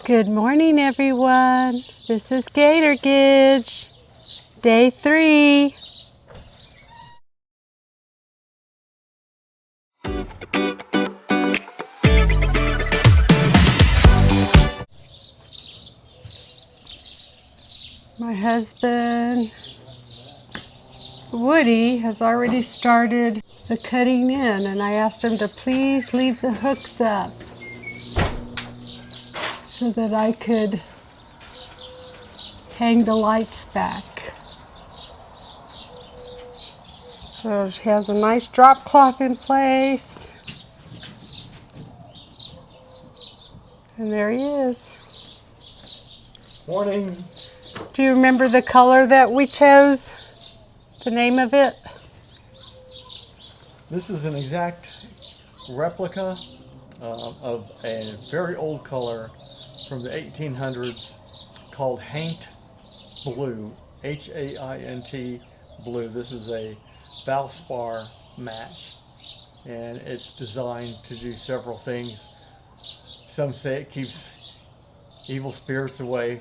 Good morning, everyone. This is Gator Gidge, day 3. My husband, Woody, has already started the cutting in, and I asked him to please leave the hooks up so that I could hang the lights back. So he has a nice drop cloth in place. And there he is. Morning. Do you remember the color that we chose? The name of it? This is an exact replica of a very old color from the 1800s called Haint Blue, Haint Blue. This is a Valspar match, and it's designed to do several things. Some say it keeps evil spirits away.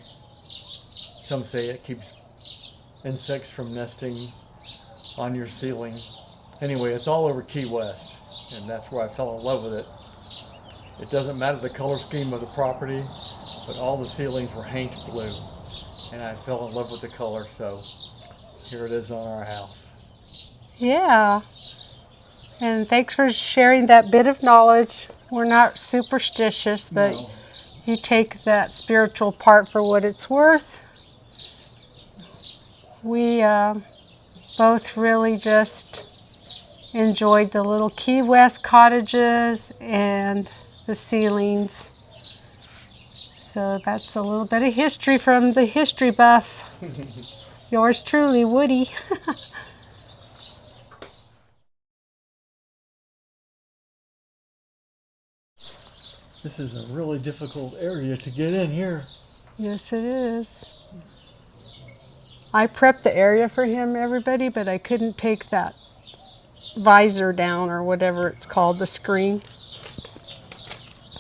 Some say it keeps insects from nesting on your ceiling. Anyway, it's all over Key West, and that's where I fell in love with it. It doesn't matter the color scheme of the property, but all the ceilings were Haint Blue, and I fell in love with the color, so here it is on our house. Yeah. And thanks for sharing that bit of knowledge. We're not superstitious, but No. you take that spiritual part for what it's worth. We both really just enjoyed the little Key West cottages and the ceilings. So that's a little bit of history from the history buff. Yours truly, Woody. This is a really difficult area to get in here. Yes, it is. I prepped the area for him, everybody, but I couldn't take that visor down, or whatever it's called, the screen.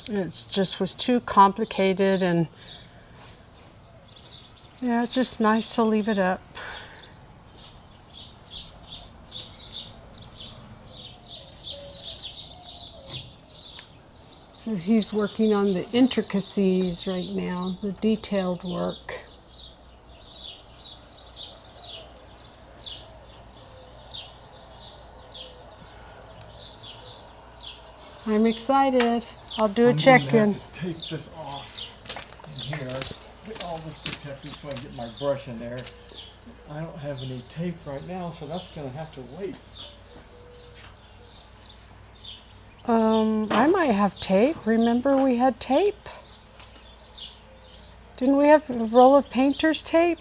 It just was too complicated, and yeah, it's just nice to leave it up. So he's working on the intricacies right now, the detailed work. I'm excited. I'll do a check-in. I'm going to have to take this off in here. Get all this protected so I can get my brush in there. I don't have any tape right now, so that's going to have to wait. I might have tape. Remember we had tape? Didn't we have a roll of painter's tape?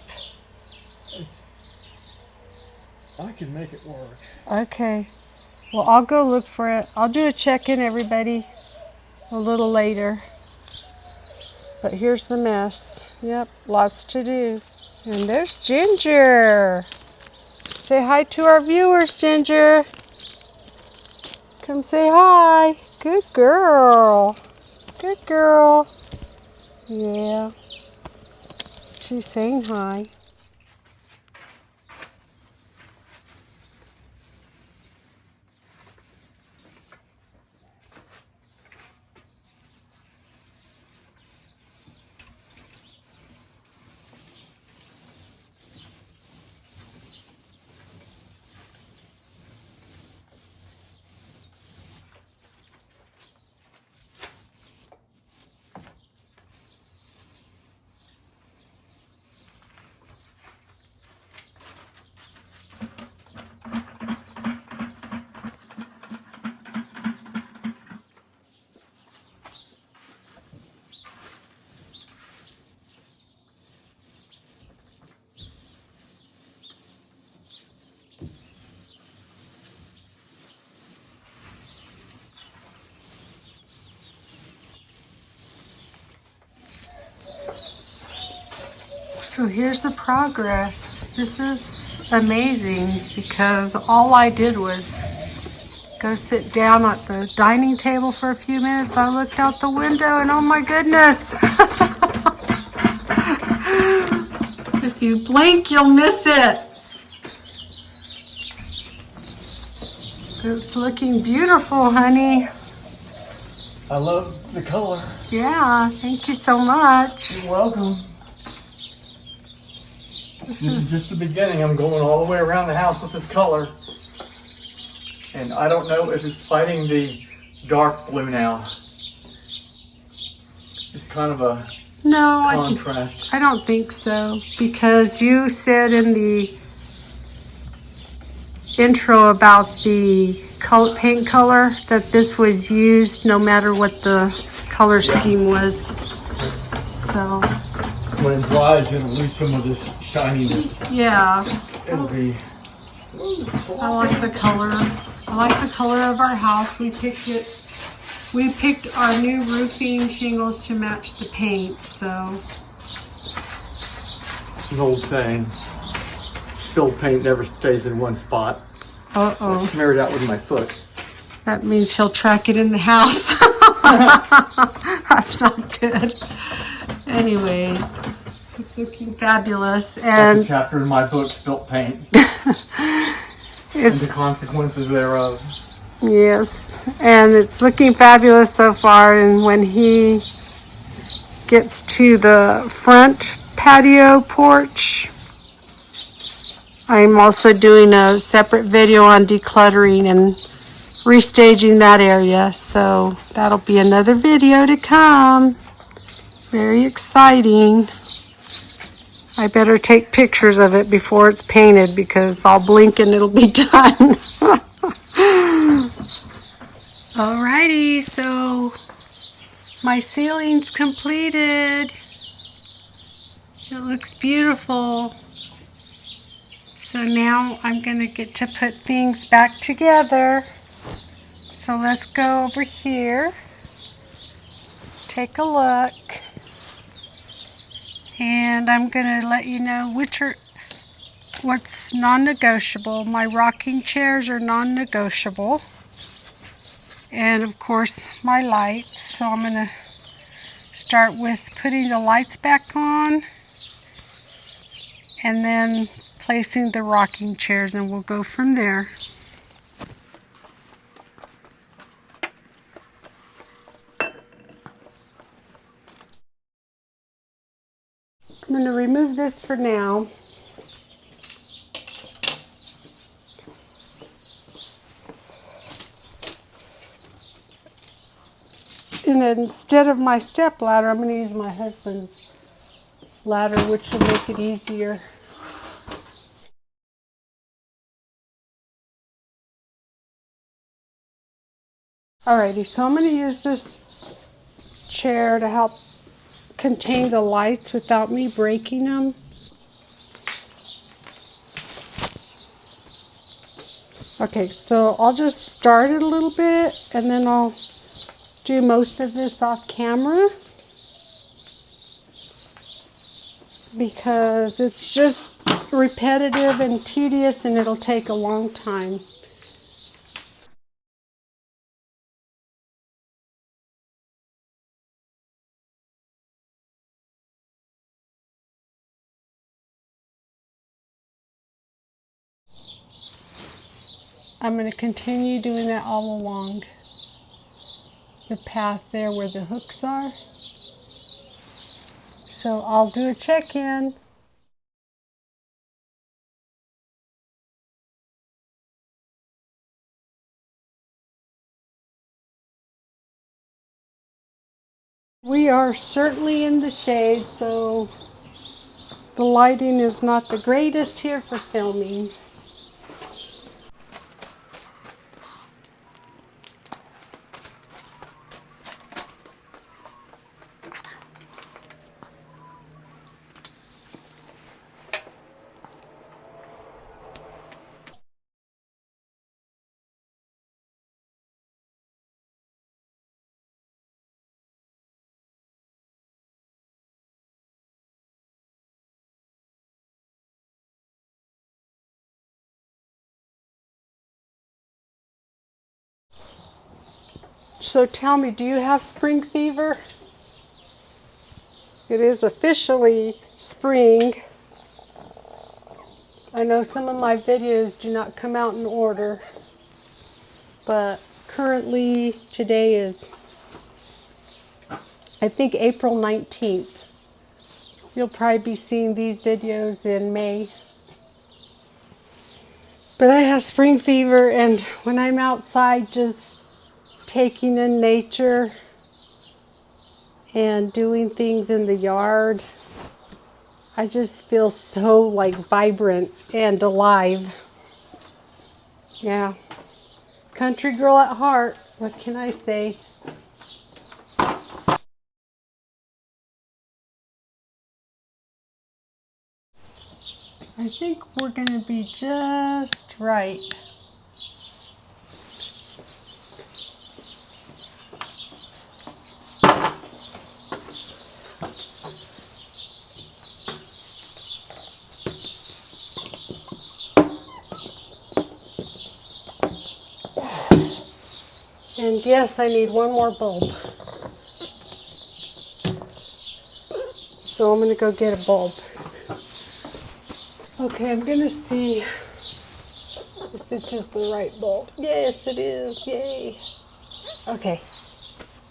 I can make it work. Okay. Well, I'll go look for it. I'll do a check-in, everybody, a little later. But here's the mess. Yep, lots to do. And there's Ginger. Say hi to our viewers, Ginger. Come say hi. Good girl. Good girl. Yeah. She's saying hi. So here's the progress. This is amazing because all I did was go sit down at the dining table for a few minutes. I looked out the window and oh my goodness, If you blink, you'll miss it. It's looking beautiful, honey. I love the color. Yeah, thank you so much. You're welcome. This is just the beginning. I'm going all the way around the house with this color. And I don't know if it's fighting the dark blue now. It's kind of a contrast. I don't think so, because you said in the intro about the paint color that this was used no matter what the color scheme was. So when it dries, it'll lose some of this shininess. Yeah. It'll be. I like the color. I like the color of our house. We picked it. We picked our new roofing shingles to match the paint, so. It's an old saying. Spilled paint never stays in one spot. Uh-oh. So I smeared it out with my foot. That means he'll track it in the house. That's not good. Anyways, it's looking fabulous. And that's a chapter in my book, Spilt Paint. And the consequences thereof. Yes, and it's looking fabulous so far. And when he gets to the front patio porch, I'm also doing a separate video on decluttering and restaging that area. So that'll be another video to come. Very exciting. I better take pictures of it before it's painted because I'll blink and it'll be done. Alrighty, so my ceiling's completed. It looks beautiful. So now I'm gonna get to put things back together. So let's go over here. Take a look. And I'm gonna let you know what's non-negotiable. My rocking chairs are non-negotiable. And of course my lights. So I'm gonna start with putting the lights back on and then placing the rocking chairs, and we'll go from there. I'm going to remove this for now. And instead of my step ladder, I'm going to use my husband's ladder, which will make it easier. Alrighty, so I'm going to use this chair to help contain the lights without me breaking them. Okay, so I'll just start it a little bit and then I'll do most of this off camera because it's just repetitive and tedious and it'll take a long time. I'm going to continue doing that all along the path there where the hooks are. So I'll do a check-in. We are certainly in the shade, so the lighting is not the greatest here for filming. So tell me, do you have spring fever? It is officially spring. I know some of my videos do not come out in order, but currently today is, I think, April 19th. You'll probably be seeing these videos in May. But I have spring fever, and when I'm outside just taking in nature and doing things in the yard, I just feel so like vibrant and alive. Yeah. Country girl at heart. What can I say? I think we're going to be just right. And yes, I need one more bulb. So I'm going to go get a bulb. Okay, I'm going to see if this is the right bulb. Yes, it is. Yay. Okay.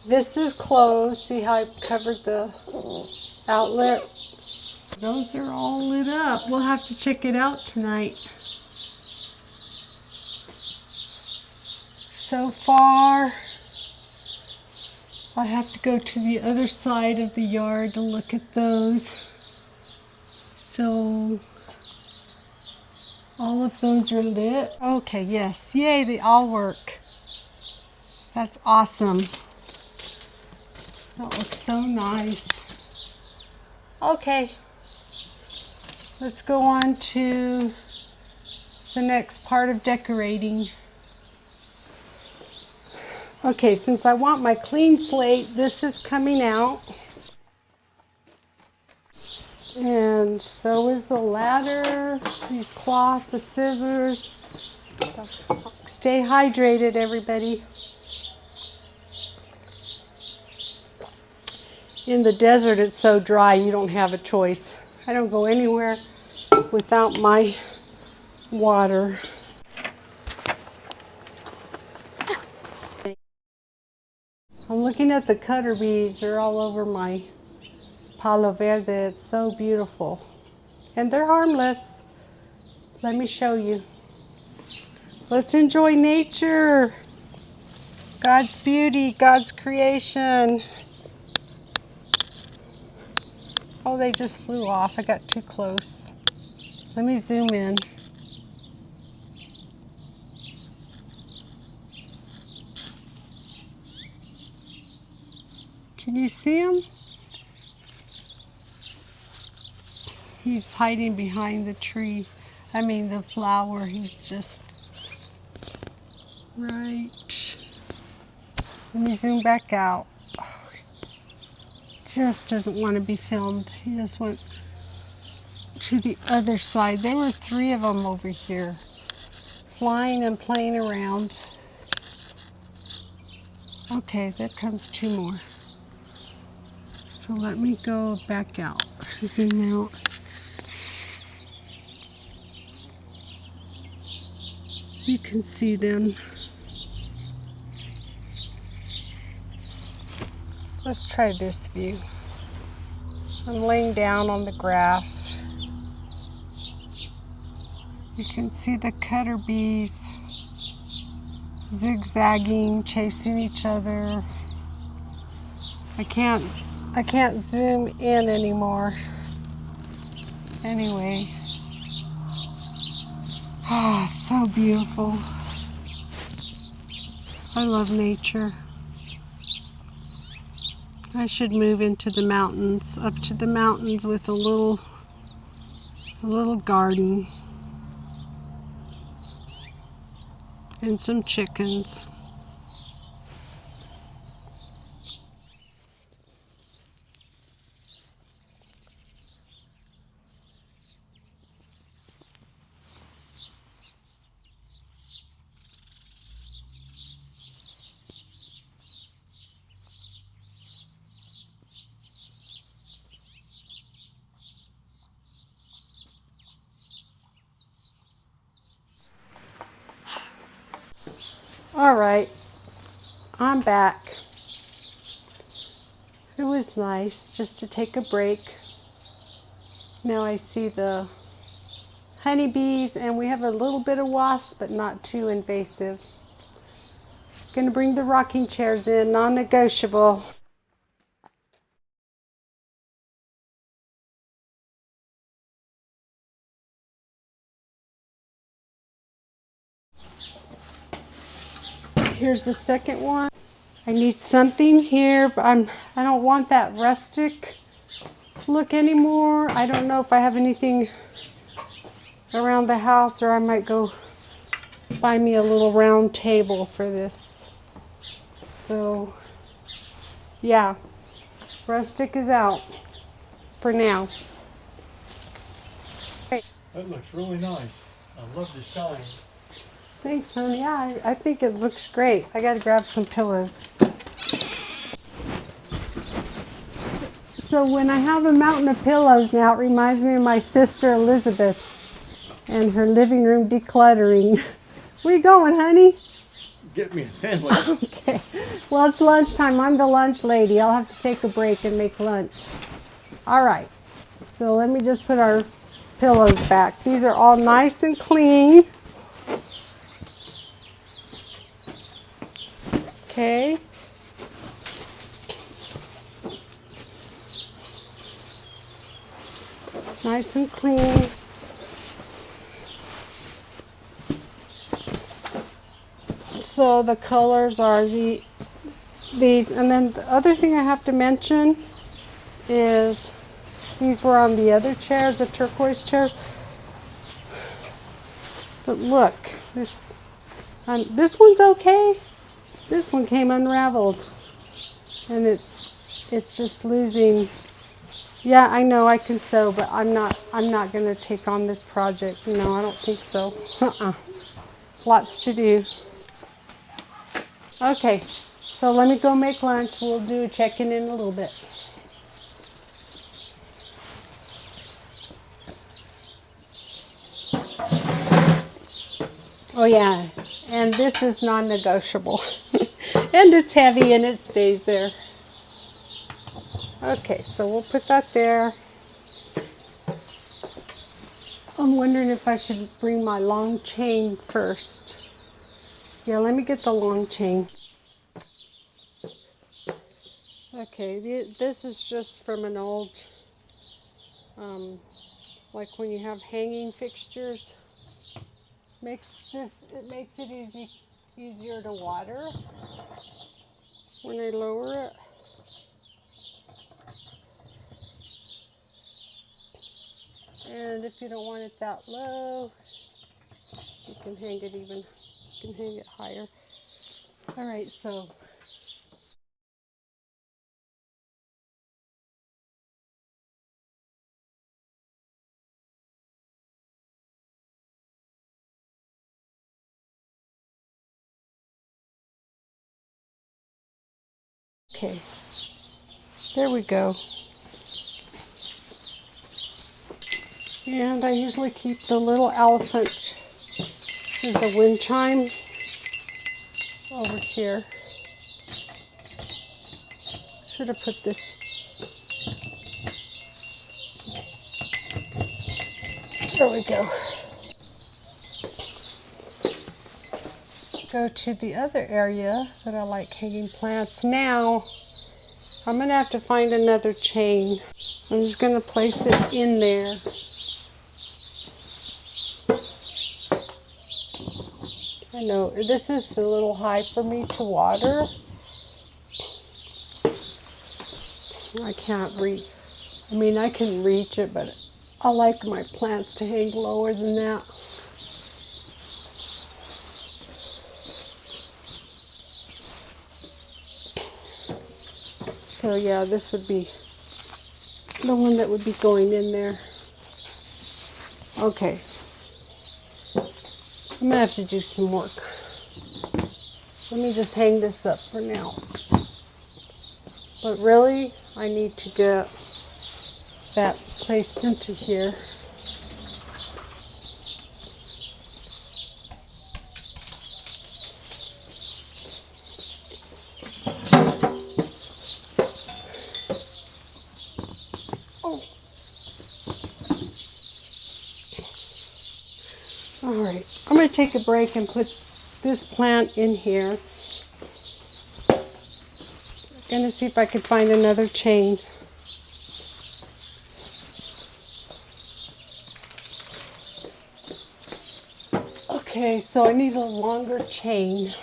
This is closed. See how I covered the outlet? Those are all lit up. We'll have to check it out tonight. So far, I have to go to the other side of the yard to look at those. So all of those are lit. Okay, yes. Yay, they all work. That's awesome. That looks so nice. Okay, let's go on to the next part of decorating. Okay, since I want my clean slate, this is coming out. And so is the ladder, these cloths, the scissors. Stay hydrated, everybody. In the desert, it's so dry, you don't have a choice. I don't go anywhere without my water. I'm looking at the cutter bees. They're all over my palo verde. It's so beautiful. And they're harmless. Let me show you. Let's enjoy nature. God's beauty, God's creation. Oh, they just flew off. I got too close. Let me zoom in. Can you see him? He's hiding behind the tree. I mean the flower. He's just right. Let me zoom back out. Oh, just doesn't want to be filmed. He just went to the other side. There were 3 of them over here, flying and playing around. Okay, there comes 2 more. So let me go back out. Zoom out. You can see them. Let's try this view. I'm laying down on the grass. You can see the cutter bees zigzagging, chasing each other. I can't zoom in anymore. Anyway. Ah, so beautiful. I love nature. I should move into the mountains, up to the mountains with a little garden and some chickens. All right, I'm back. It was nice just to take a break. Now I see the honeybees, and we have a little bit of wasps, but not too invasive. Gonna bring the rocking chairs in, non-negotiable. Here's the second one. I need something here, but I don't want that rustic look anymore. I don't know if I have anything around the house, or I might go buy me a little round table for this. So yeah, rustic is out for now. That looks really nice. I love the shine. Thanks, honey. Yeah, I think it looks great. I gotta grab some pillows. So when I have a mountain of pillows now, it reminds me of my sister Elizabeth and her living room decluttering. Where you going, honey? Get me a sandwich. Okay. Well, it's lunchtime. I'm the lunch lady. I'll have to take a break and make lunch. All right. So let me just put our pillows back. These are all nice and clean. Okay. Nice and clean. So the colors are these, and then the other thing I have to mention is these were on the other chairs, the turquoise chairs. But look, this one's okay. This one came unraveled, and it's just losing. Yeah, I know I can sew, but I'm not going to take on this project. No, I don't think so. Lots to do. Okay, so let me go make lunch. We'll do a check-in in a little bit. Oh yeah, and this is non-negotiable. And it's heavy and it stays there. Okay, so we'll put that there. I'm wondering if I should bring my long chain first. Yeah, let me get the long chain. Okay, this is just from an old, like when you have hanging fixtures. It makes it easier to water when I lower it. And if you don't want it that low, you can hang it higher. All right, so okay, there we go. And I usually keep the little elephant as a wind chime over here. Should have put this. There we go. Go to the other area that I like hanging plants. Now, I'm going to have to find another chain. I'm just going to place it in there. I know, this is a little high for me to water. I can't reach. I mean, I can reach it, but I like my plants to hang lower than that. So yeah, this would be the one that would be going in there. Okay. I'm gonna have to do some work. Let me just hang this up for now. But really, I need to get that placed into here. Oh. All right, I'm going to take a break and put this plant in here. I'm going to see if I can find another chain. Okay, so I need a longer chain.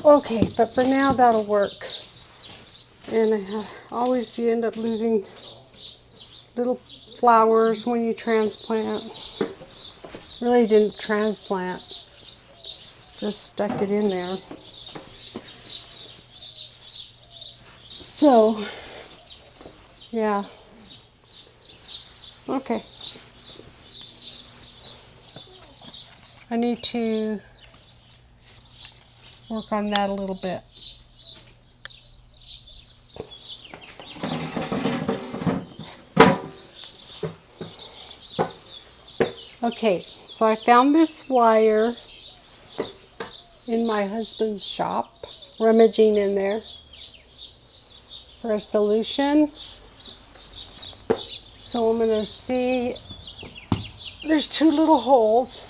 Okay, but for now that'll work. And always you end up losing little flowers when you transplant. Really didn't transplant, just stuck it in there. So, yeah. Okay. I need to work on that a little bit. Okay, so I found this wire in my husband's shop, rummaging in there for a solution. So I'm going to see, there's two little holes.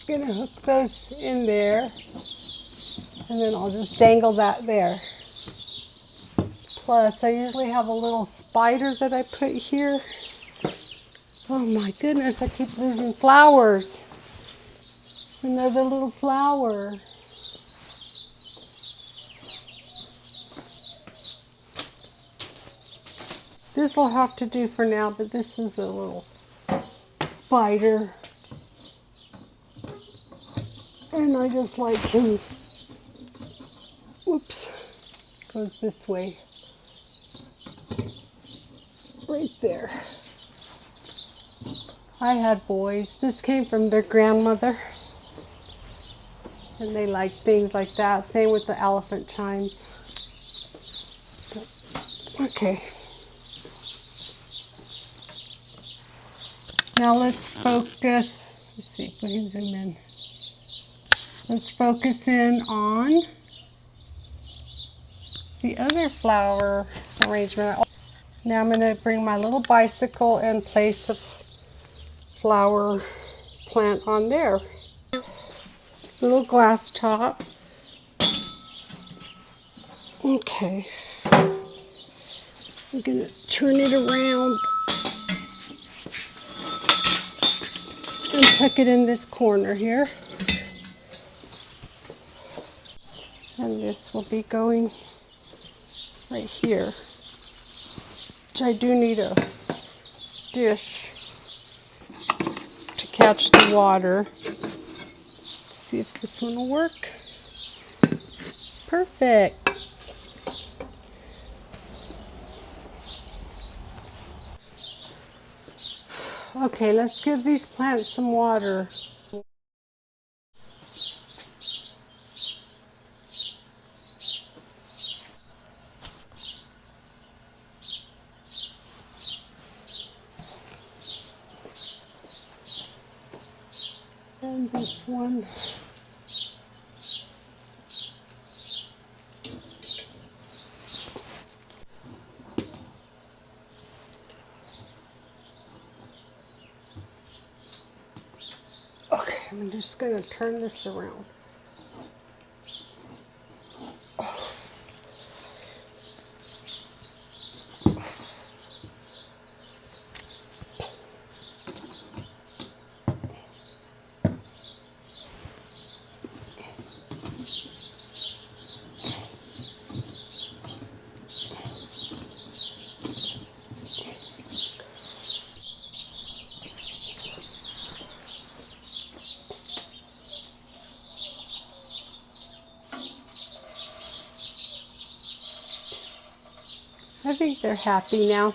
I'm going to hook those in there, and then I'll just dangle that there. Plus, I usually have a little spider that I put here. Oh my goodness, I keep losing flowers. Another little flower. This will have to do for now, but this is a little spider. And I just like him. Whoops. Goes this way. Right there. I had boys. This came from their grandmother. And they like things like that. Same with the elephant chimes. Okay. Now let's focus. Let's see if we can zoom in. Let's focus in on the other flower arrangement. Now I'm going to bring my little bicycle and place a flower plant on there. Little glass top. Okay. I'm going to turn it around and tuck it in this corner here. And this will be going right here. Which I do need a dish to catch the water. Let's see if this one will work. Perfect. Okay, let's give these plants some water. And this one. Okay, I'm just going to turn this around. I think they're happy now.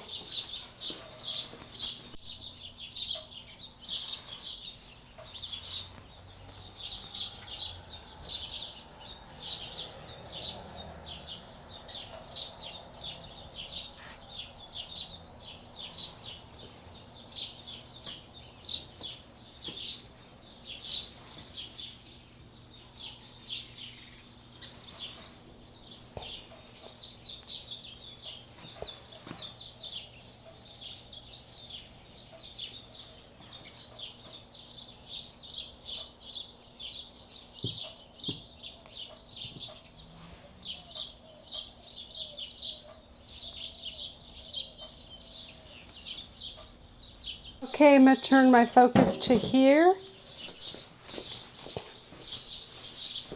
Okay, I'm going to turn my focus to here.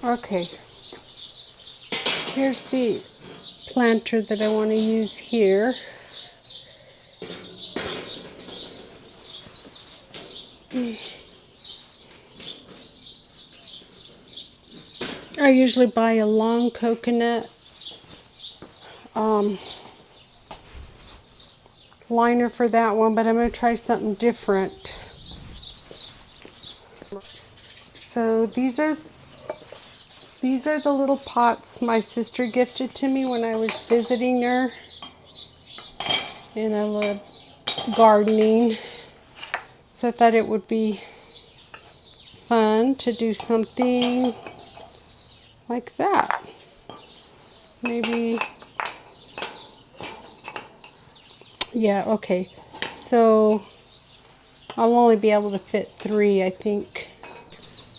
Okay, here's the planter that I want to use here. I usually buy a long coconut liner for that one, but I'm going to try something different. So these are the little pots my sister gifted to me when I was visiting her, and I love gardening, so I thought it would be fun to do something like that. Maybe, yeah, okay. So I'll only be able to fit 3, I think.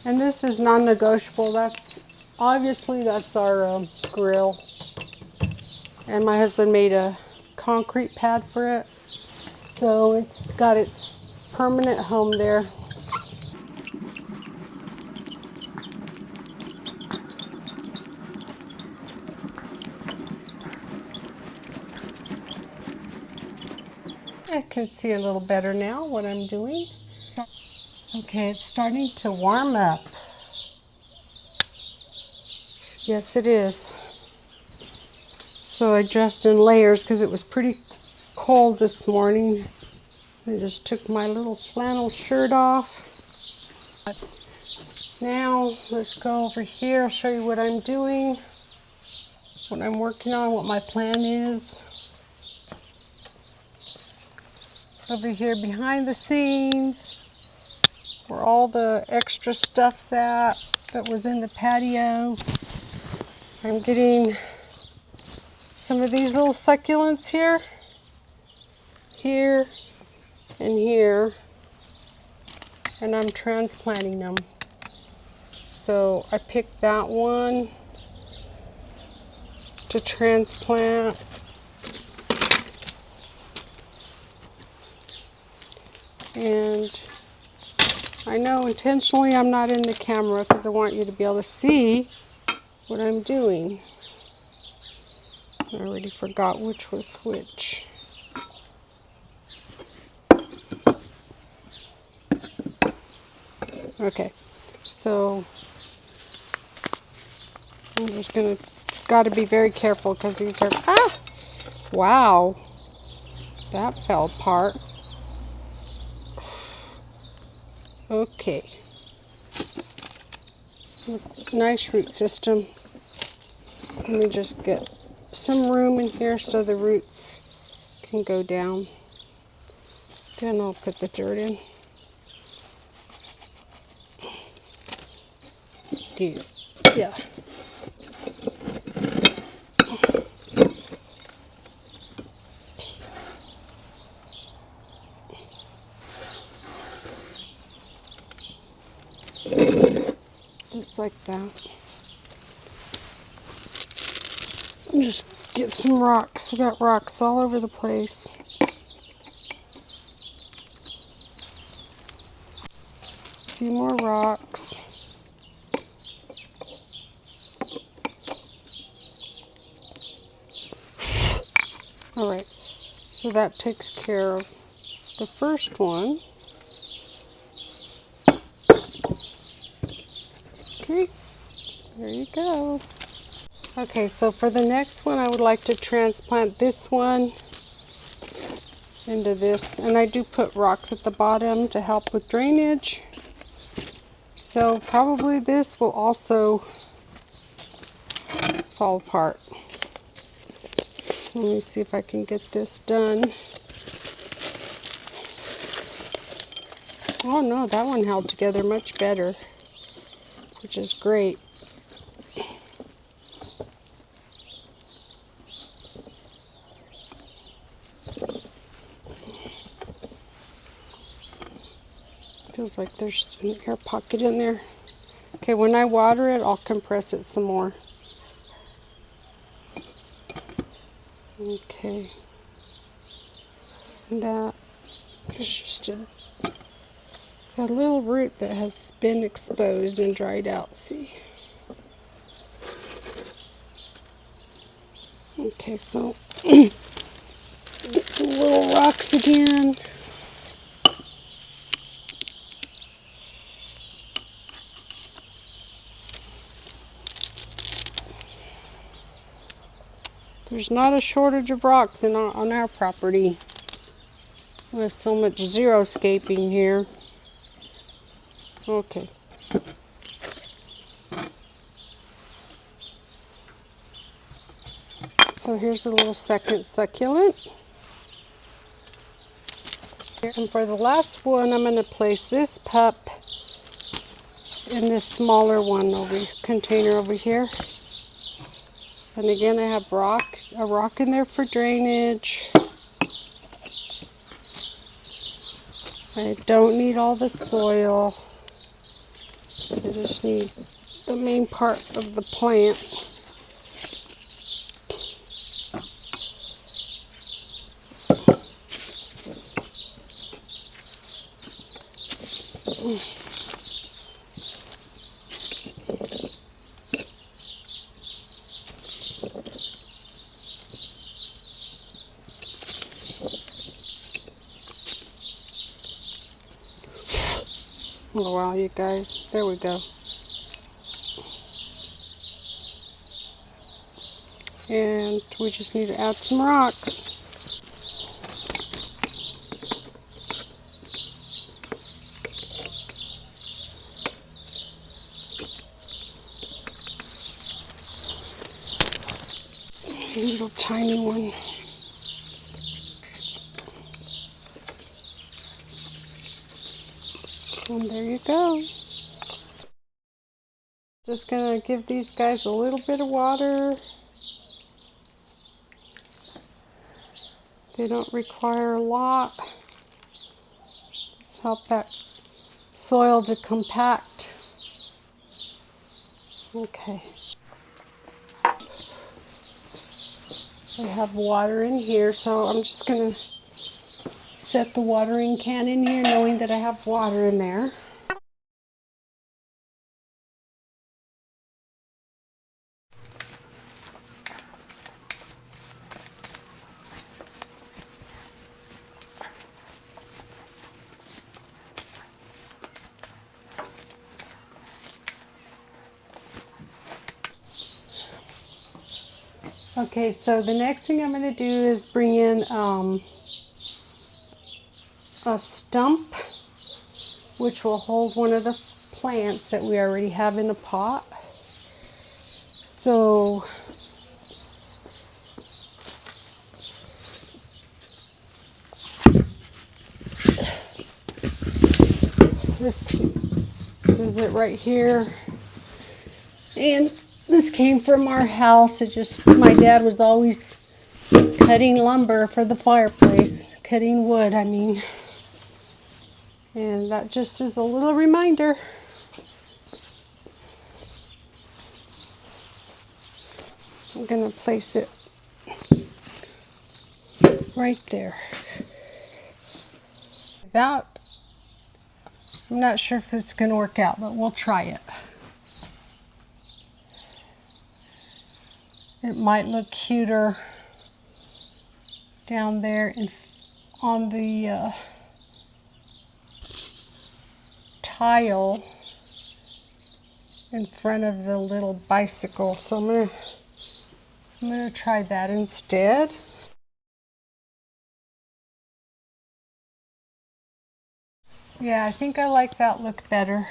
And this is non-negotiable. That's our grill. And my husband made a concrete pad for it. So it's got its permanent home there. I can see a little better now what I'm doing. Okay, it's starting to warm up. Yes, it is. So I dressed in layers because it was pretty cold this morning. I just took my little flannel shirt off. Now let's go over here. I'll show you what I'm doing, what I'm working on, what my plan is. Over here behind the scenes, where all the extra stuff's at that was in the patio. I'm getting some of these little succulents here, and here, and I'm transplanting them. So I picked that one to transplant. And I know intentionally I'm not in the camera because I want you to be able to see what I'm doing. I already forgot which was which. Okay, so I'm just gonna, gotta be very careful because these are, wow, that fell apart. Okay, nice root system. Let me just get some room in here so the roots can go down. Then I'll put the dirt in. Yeah. Just like that. And just get some rocks. We got rocks all over the place. A few more rocks. Alright, so that takes care of the first one. Okay, there you go. Okay, so for the next one I would like to transplant this one into this, and I do put rocks at the bottom to help with drainage. So probably this will also fall apart. So let me see if I can get this done. Oh no, that one held together much better, which is great. Feels like there's an air pocket in there. Okay, when I water it, I'll compress it some more. Okay. And that is just a A little root that has been exposed and dried out, see? Okay, so get some little rocks again. There's not a shortage of rocks on our property. We have so much xeriscaping here. Okay. So here's a little second succulent. And for the last one, I'm going to place this pup in this smaller one container over here. And again, I have a rock in there for drainage. I don't need all the soil. I just need the main part of the plant. Oh wow, you guys, there we go. And we just need to add some rocks. A little tiny one. And there you go. Just gonna give these guys a little bit of water. They don't require a lot. Let's help that soil to compact. Okay. I have water in here, so I'm just gonna set the watering can in here knowing that I have water in there. Okay, so the next thing I'm going to do is bring in a stump, which will hold one of the plants that we already have in a pot. So this is it right here. And this came from our house. My dad was always cutting lumber for the fireplace, cutting wood, I mean. And that just is a little reminder. I'm going to place it right there. I'm not sure if it's going to work out, but we'll try it. It might look cuter down there on the tile in front of the little bicycle. So I'm gonna try that instead. Yeah, I think I like that look better.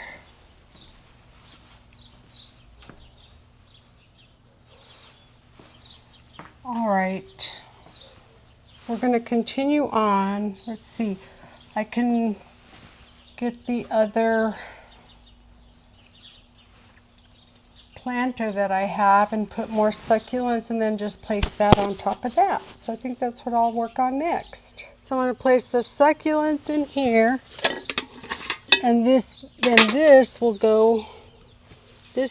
All right, we're going to continue on. Let's see, I can get the other planter that I have and put more succulents and then just place that on top of that. So I think that's what I'll work on next. So I'm going to place the succulents in here, and this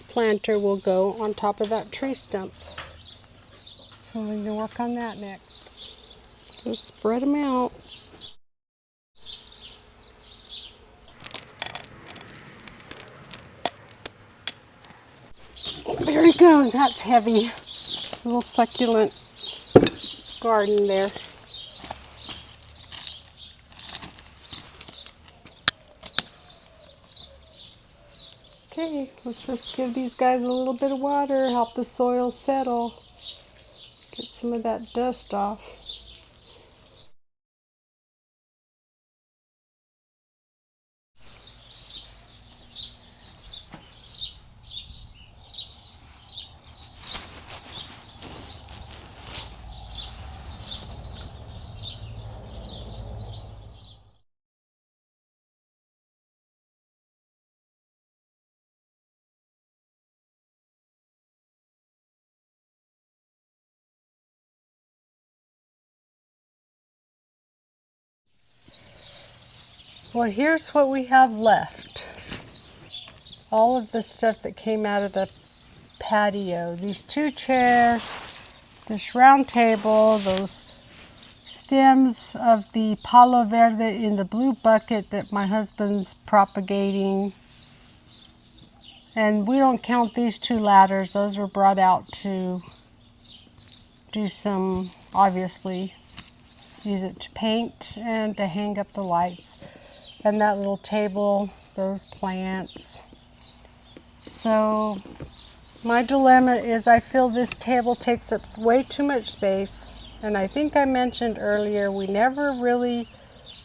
planter will go on top of that tree stump. So we can work on that next. Just spread them out. Oh, that's heavy. Little succulent garden there. Okay, let's just give these guys a little bit of water, help the soil settle, get some of that dust off. Well, here's what we have left. All of the stuff that came out of the patio. These 2 chairs, this round table, those stems of the palo verde in the blue bucket that my husband's propagating. And we don't count these 2 ladders. Those were brought out to do some, obviously, use it to paint and to hang up the lights. And that little table, those plants. So my dilemma is I feel this table takes up way too much space. And I think I mentioned earlier, we never really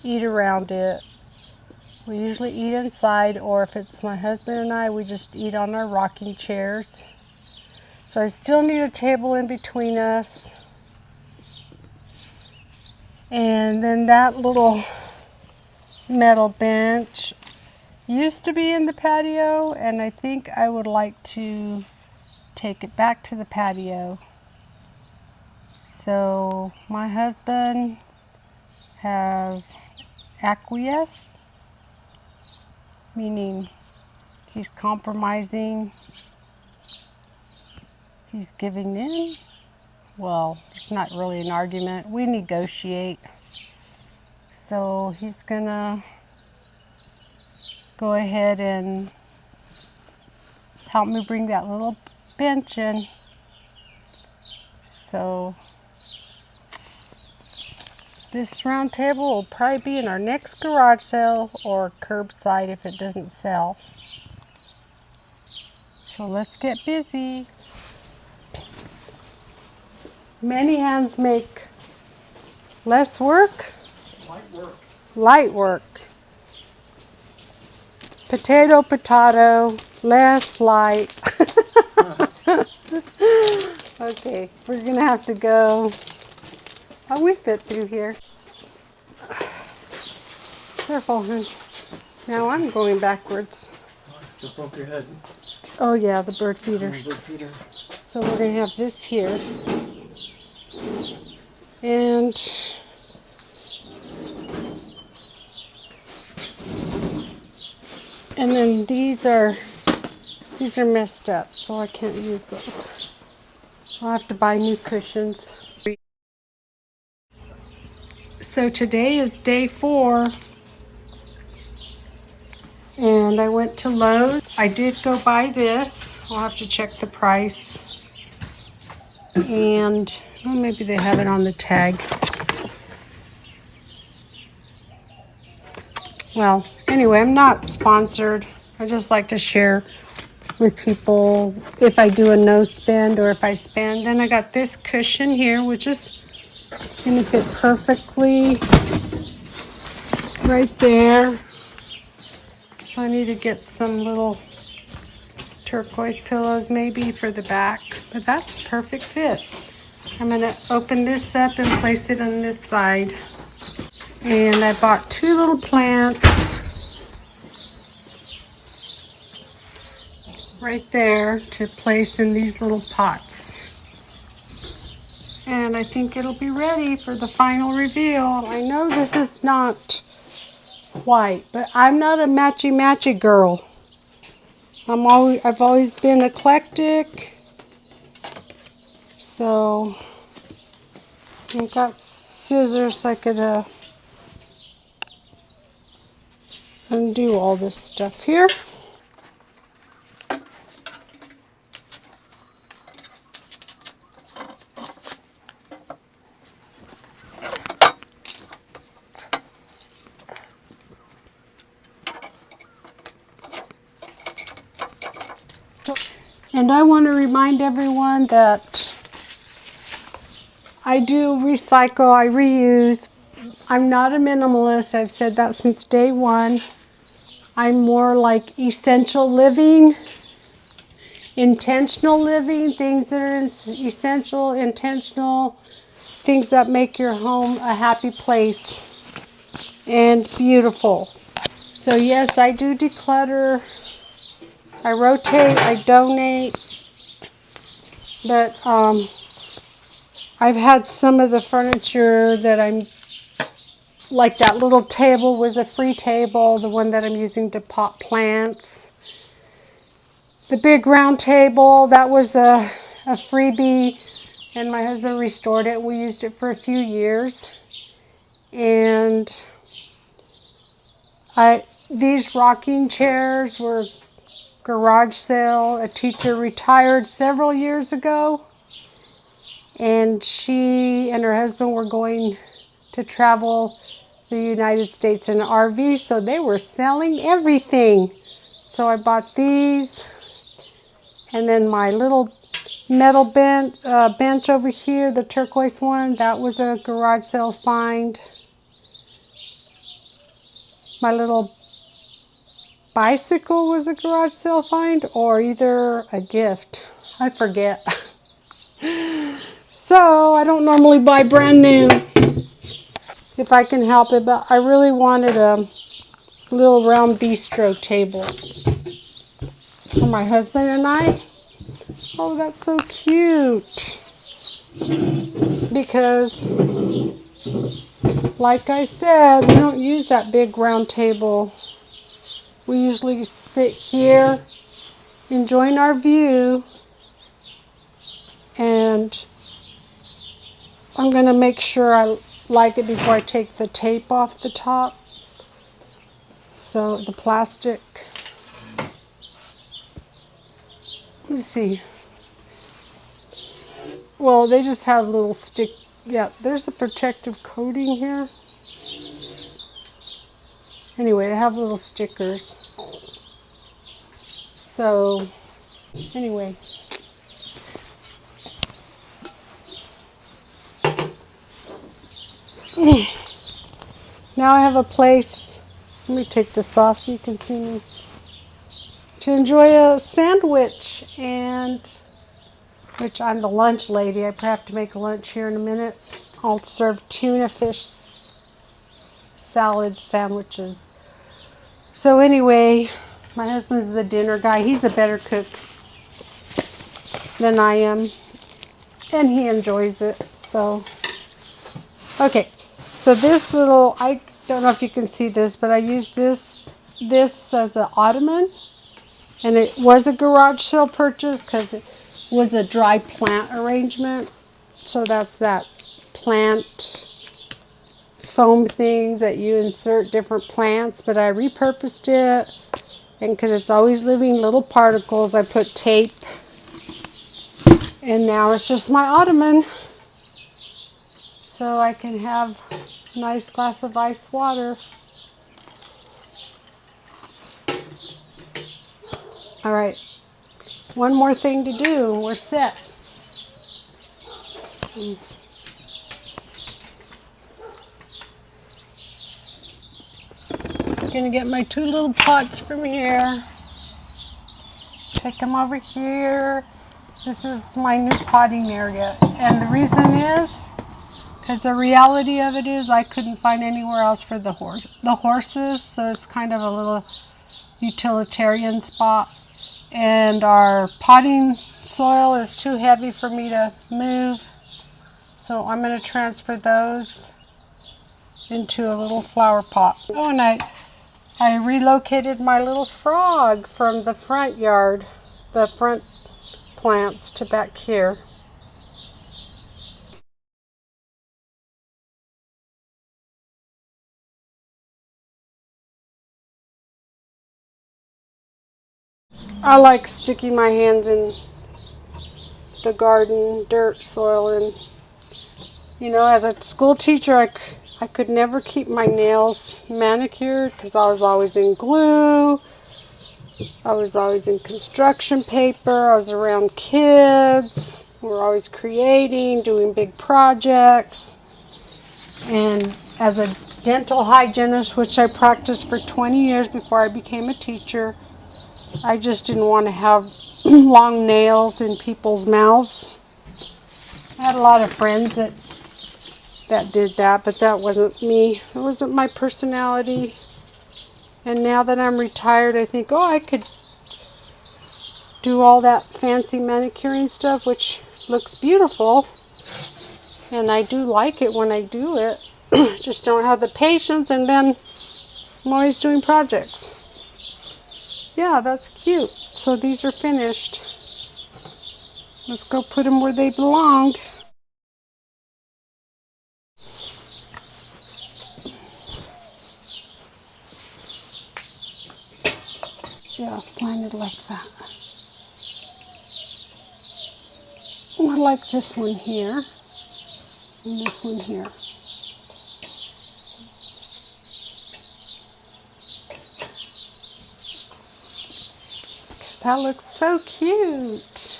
eat around it. We usually eat inside, or if it's my husband and I, we just eat on our rocking chairs. So I still need a table in between us. And then that little metal bench used to be in the patio, and I think I would like to take it back to the patio. So my husband has acquiesced, meaning he's compromising, he's giving in. Well, it's not really an argument, we negotiate. So he's gonna go ahead and help me bring that little bench in. So this round table will probably be in our next garage sale or curbside if it doesn't sell. So let's get busy. Many hands make less work. Light work. Light work. Potato, potato, less light. Okay, we're gonna have to go. Oh, we fit through here. Careful, hon. Now I'm going backwards. Just bump your head. Oh yeah, the bird feeders. Bird feeder. So we're gonna have this here. And then these are messed up, so I can't use those. I'll have to buy new cushions. So today is day 4, and I went to Lowe's. I did go buy this. I'll have to check the price. And well, maybe they have it on the tag. Well, anyway, I'm not sponsored. I just like to share with people if I do a no spend or if I spend. Then I got this cushion here, which is going to fit perfectly right there. So I need to get some little turquoise pillows maybe for the back, but that's a perfect fit. I'm going to open this up and place it on this side. And I bought 2 little plants right there to place in these little pots. And I think it'll be ready for the final reveal. I know this is not white, but I'm not a matchy-matchy girl. I've always been eclectic. So I've got scissors I could undo all this stuff here. And I want to remind everyone that I do recycle, I reuse. I'm not a minimalist. I've said that since day one. I'm more like essential living, intentional living, things that are essential, intentional, things that make your home a happy place and beautiful. So yes, I do declutter. I rotate, I donate, but I've had some of the furniture that I'm, like that little table was a free table, the one that I'm using to pot plants. The big round table, that was a freebie, and my husband restored it. We used it for a few years. And these rocking chairs were garage sale. A teacher retired several years ago, and she and her husband were going to travel the United States in an RV, so they were selling everything. So I bought these, and then my little metal bench over here, the turquoise one, that was a garage sale find. My little bicycle was a garage sale find, or either a gift. I forget. So I don't normally buy brand new if I can help it, but I really wanted a little round bistro table for my husband and I. Oh, that's so cute. Because, like I said, we don't use that big round table. We usually sit here, enjoying our view, and I'm going to make sure I like it before I take the tape off the top. So the plastic. Let me see. Well, they just have little stick. Yeah, there's a protective coating here. Anyway, they have little stickers. So, anyway. Now I have a place. Let me take this off so you can see me. To enjoy a sandwich, and which I'm the lunch lady. I have to make lunch here in a minute. I'll serve tuna fish salad sandwiches. So anyway, my husband's the dinner guy. He's a better cook than I am, and he enjoys it. So, okay. So this little, I don't know if you can see this, but I used this as an ottoman, and it was a garage sale purchase because it was a dry plant arrangement. So that's that plant foam things that you insert different plants, but I repurposed it, and because it's always leaving little particles, I put tape, and now it's just my ottoman, so I can have a nice glass of iced water. All right, one more thing to do, we're set. I'm gonna get my two little pots from here, take them over here. This is my new potting area, and the reason is because the reality of it is I couldn't find anywhere else for the horses, so it's kind of a little utilitarian spot. And our potting soil is too heavy for me to move, so I'm going to transfer those into a little flower pot. Oh, and I relocated my little frog from the front yard, the front plants, to back here. I like sticking my hands in the garden, dirt, soil, and you know, as a school teacher, I could never keep my nails manicured because I was always in glue, I was always in construction paper. I was around kids. We were always creating, doing big projects. And as a dental hygienist, which I practiced for 20 years before I became a teacher, I just didn't want to have long nails in people's mouths. I had a lot of friends that did that, but that wasn't me. It wasn't my personality. And now that I'm retired, I think, oh, I could do all that fancy manicuring stuff, which looks beautiful. And I do like it when I do it. Just don't have the patience, and then I'm always doing projects. Yeah, that's cute. So these are finished. Let's go put them where they belong. Yeah, slanted like that. I like this one here and this one here. That looks so cute.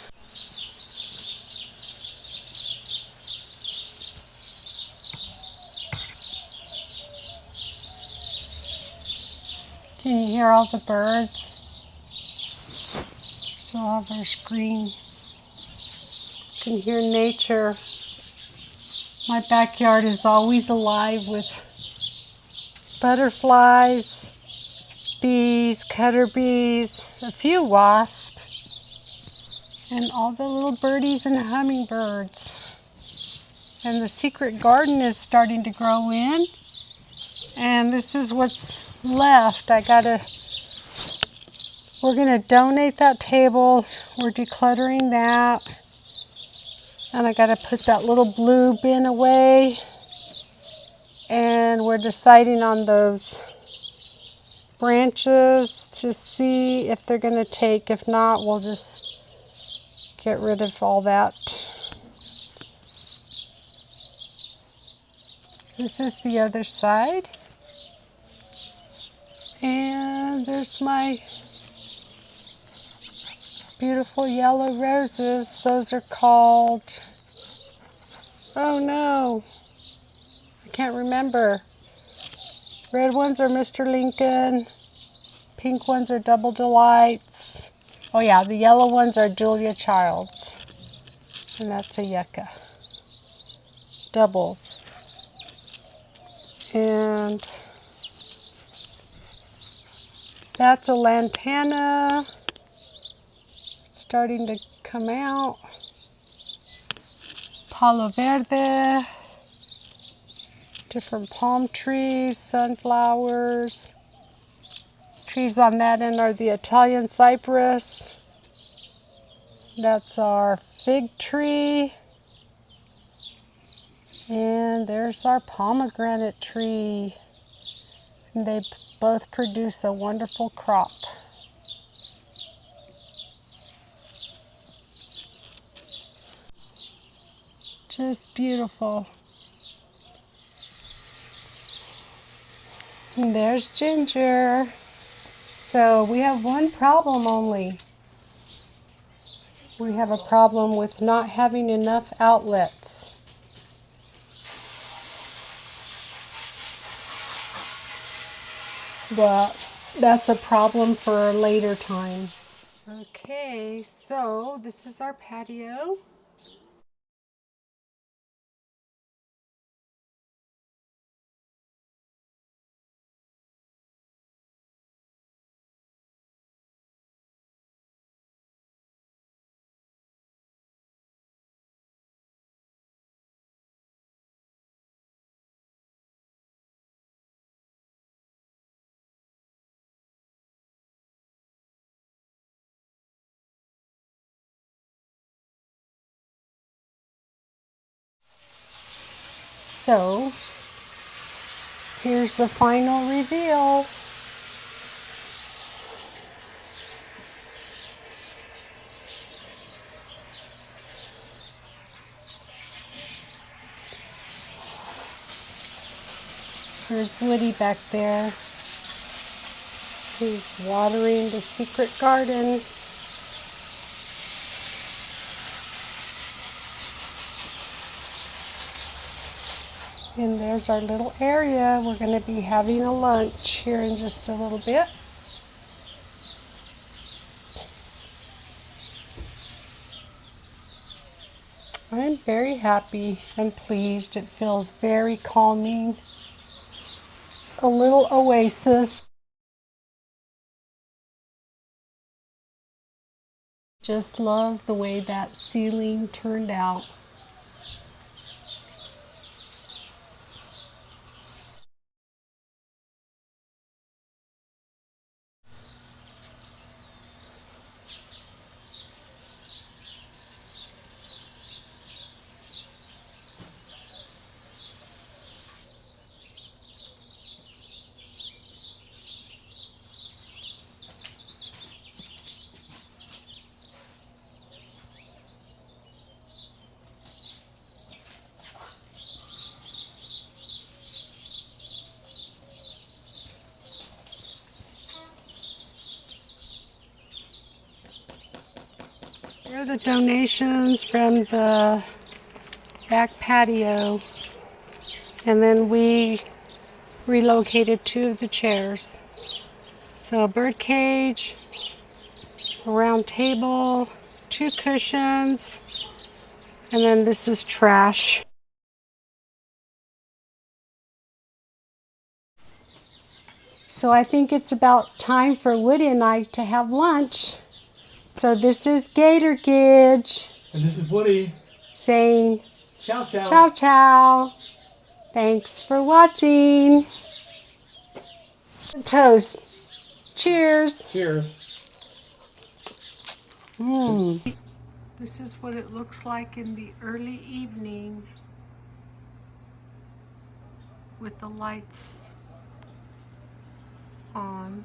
Can you hear all the birds? Still have our screen. Can hear nature. My backyard is always alive with butterflies, bees, cutter bees, a few wasps, and all the little birdies and hummingbirds. And the secret garden is starting to grow in. And this is what's left. We're gonna donate that table. We're decluttering that. And I gotta put that little blue bin away. And we're deciding on those branches to see if they're gonna take. If not, we'll just get rid of all that. This is the other side. And there's my beautiful yellow roses. Those are called, oh no, I can't remember. Red ones are Mr. Lincoln. Pink ones are Double Delights. Oh yeah, the yellow ones are Julia Childs. And that's a yucca. Double. And that's a lantana. It's starting to come out. Palo verde. Different palm trees, sunflowers. Trees on that end are the Italian cypress. That's our fig tree. And there's our pomegranate tree. And they both produce a wonderful crop. Just beautiful. And there's Ginger. So we have one problem only. We have a problem with not having enough outlets. But that's a problem for a later time. Okay, so this is our patio. So here's the final reveal. There's Woody back there. He's watering the secret garden. And there's our little area. We're going to be having a lunch here in just a little bit. I'm very happy and pleased. It feels very calming. A little oasis. Just love the way that ceiling turned out. Here are the donations from the back patio, and then we relocated 2 of the chairs. So a bird cage, a round table, 2 cushions, and then this is trash. So I think it's about time for Woody and I to have lunch. So this is Gator Gidge. And this is Woody. Saying Ciao, ciao. ciao ciao. Thanks for watching. Toast. Cheers. Cheers. This is what it looks like in the early evening with the lights on.